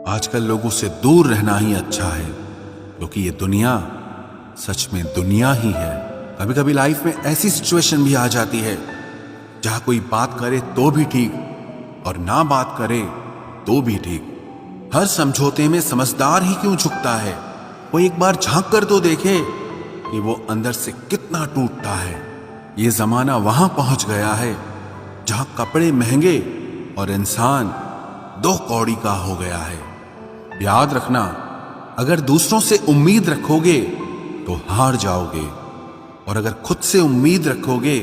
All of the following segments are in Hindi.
आजकल लोगों से दूर रहना ही अच्छा है, क्योंकि ये दुनिया सच में दुनिया ही है। कभी कभी लाइफ में ऐसी सिचुएशन भी आ जाती है जहां कोई बात करे तो भी ठीक और ना बात करे तो भी ठीक। हर समझौते में समझदार ही क्यों झुकता है? वो एक बार झांक कर तो देखे कि वो अंदर से कितना टूटता है। ये जमाना वहां पहुंच गया है जहां कपड़े महंगे और इंसान दो कौड़ी का हो गया है। याद रखना, अगर दूसरों से उम्मीद रखोगे तो हार जाओगे, और अगर खुद से उम्मीद रखोगे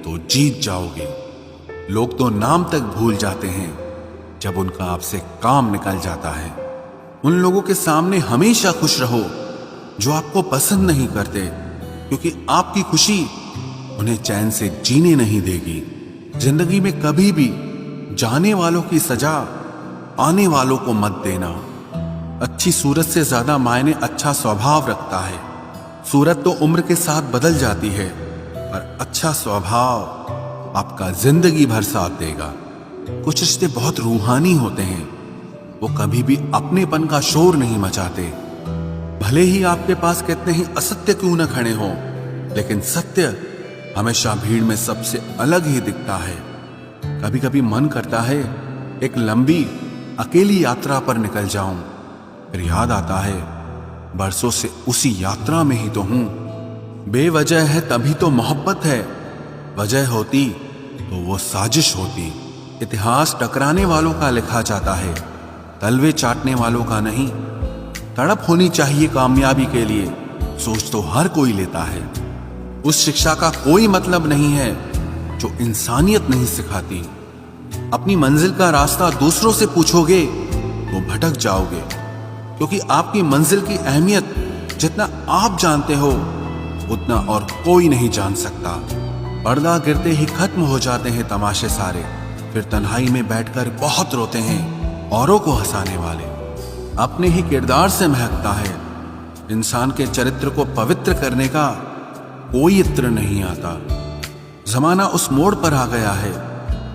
तो जीत जाओगे। लोग तो नाम तक भूल जाते हैं जब उनका आपसे काम निकल जाता है। उन लोगों के सामने हमेशा खुश रहो जो आपको पसंद नहीं करते, क्योंकि आपकी खुशी उन्हें चैन से जीने नहीं देगी। जिंदगी में कभी भी जाने वालों की सजा आने वालों को मत देना। अच्छी सूरत से ज्यादा मायने अच्छा स्वभाव रखता है। सूरत तो उम्र के साथ बदल जाती है, पर अच्छा स्वभाव आपका जिंदगी भर साथ देगा। कुछ रिश्ते बहुत रूहानी होते हैं, वो कभी भी अपनेपन का शोर नहीं मचाते। भले ही आपके पास कितने ही असत्य क्यों न खड़े हों, लेकिन सत्य हमेशा भीड़ में सबसे अलग ही दिखता है। कभी कभी मन करता है एक लंबी अकेली यात्रा पर निकल जाऊं, फिर याद आता है बरसों से उसी यात्रा में ही तो हूं। बेवजह है तभी तो मोहब्बत है, वजह होती तो वो साजिश होती। इतिहास टकराने वालों का लिखा जाता है, तलवे चाटने वालों का नहीं। तड़प होनी चाहिए कामयाबी के लिए, सोच तो हर कोई लेता है। उस शिक्षा का कोई मतलब नहीं है जो इंसानियत नहीं सिखाती। अपनी मंजिल का रास्ता दूसरों से पूछोगे तो भटक जाओगे, क्योंकि आपकी मंजिल की अहमियत जितना आप जानते हो उतना और कोई नहीं जान सकता। पर्दा गिरते ही खत्म हो जाते हैं तमाशे सारे, फिर तन्हाई में बैठकर बहुत रोते हैं औरों को हंसाने वाले। अपने ही किरदार से महकता है। इंसान के चरित्र को पवित्र करने का कोई इत्र नहीं आता। जमाना उस मोड़ पर आ गया है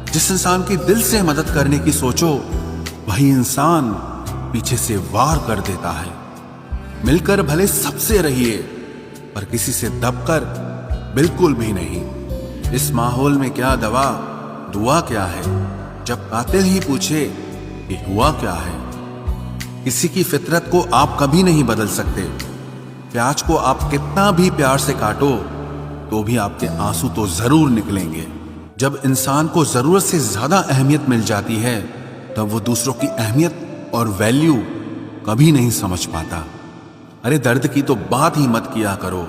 जिस इंसान की दिल से मदद करने की सोचो, वही इंसान पीछे से वार कर देता है। मिलकर भले सबसे रहिए, पर किसी से दबकर बिल्कुल भी नहीं। इस माहौल में क्या दवा, दुआ क्या है, जब कातिल ही पूछे कि हुआ क्या है। किसी की फितरत को आप कभी नहीं बदल सकते। प्याज को आप कितना भी प्यार से काटो तो भी आपके आंसू तो जरूर निकलेंगे। जब इंसान को जरूरत से ज्यादा अहमियत मिल जाती है, तब वो दूसरों की अहमियत और वैल्यू कभी नहीं समझ पाता। अरे दर्द की तो बात ही मत किया करो,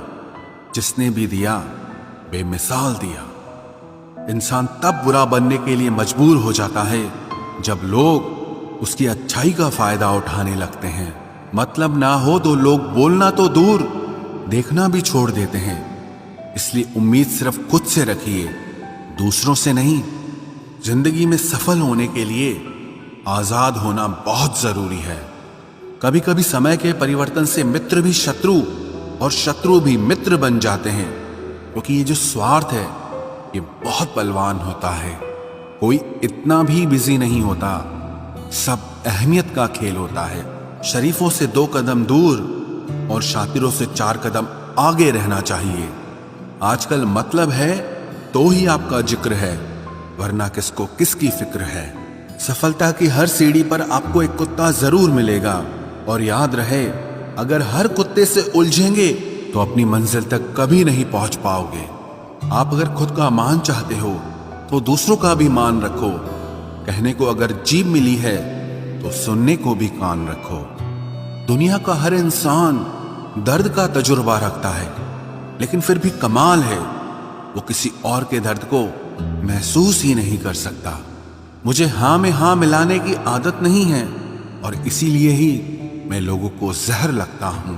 जिसने भी दिया बेमिसाल दिया। इंसान तब बुरा बनने के लिए मजबूर हो जाता है जब लोग उसकी अच्छाई का फायदा उठाने लगते हैं। मतलब ना हो तो लोग बोलना तो दूर, देखना भी छोड़ देते हैं। इसलिए उम्मीद सिर्फ खुद से रखिए, दूसरों से नहीं। जिंदगी में सफल होने के लिए आजाद होना बहुत जरूरी है। कभी कभी समय के परिवर्तन से मित्र भी शत्रु और शत्रु भी मित्र बन जाते हैं, क्योंकि ये जो स्वार्थ है ये बहुत बलवान होता है। कोई इतना भी बिजी नहीं होता, सब अहमियत का खेल होता है। शरीफों से 2 कदम दूर और शातिरों से 4 कदम आगे रहना चाहिए। आजकल मतलब है तो ही आपका जिक्र है, वरना किसको किसकी फिक्र है। सफलता की हर सीढ़ी पर आपको एक कुत्ता जरूर मिलेगा, और याद रहे, अगर हर कुत्ते से उलझेंगे तो अपनी मंजिल तक कभी नहीं पहुंच पाओगे। आप अगर खुद का मान चाहते हो तो दूसरों का भी मान रखो। कहने को अगर जीभ मिली है तो सुनने को भी कान रखो। दुनिया का हर इंसान दर्द का तजुर्बा रखता है, लेकिन फिर भी कमाल है, वो किसी और के दर्द को महसूस ही नहीं कर सकता। मुझे हाँ में हाँ मिलाने की आदत नहीं है, और इसीलिए ही मैं लोगों को जहर लगता हूं।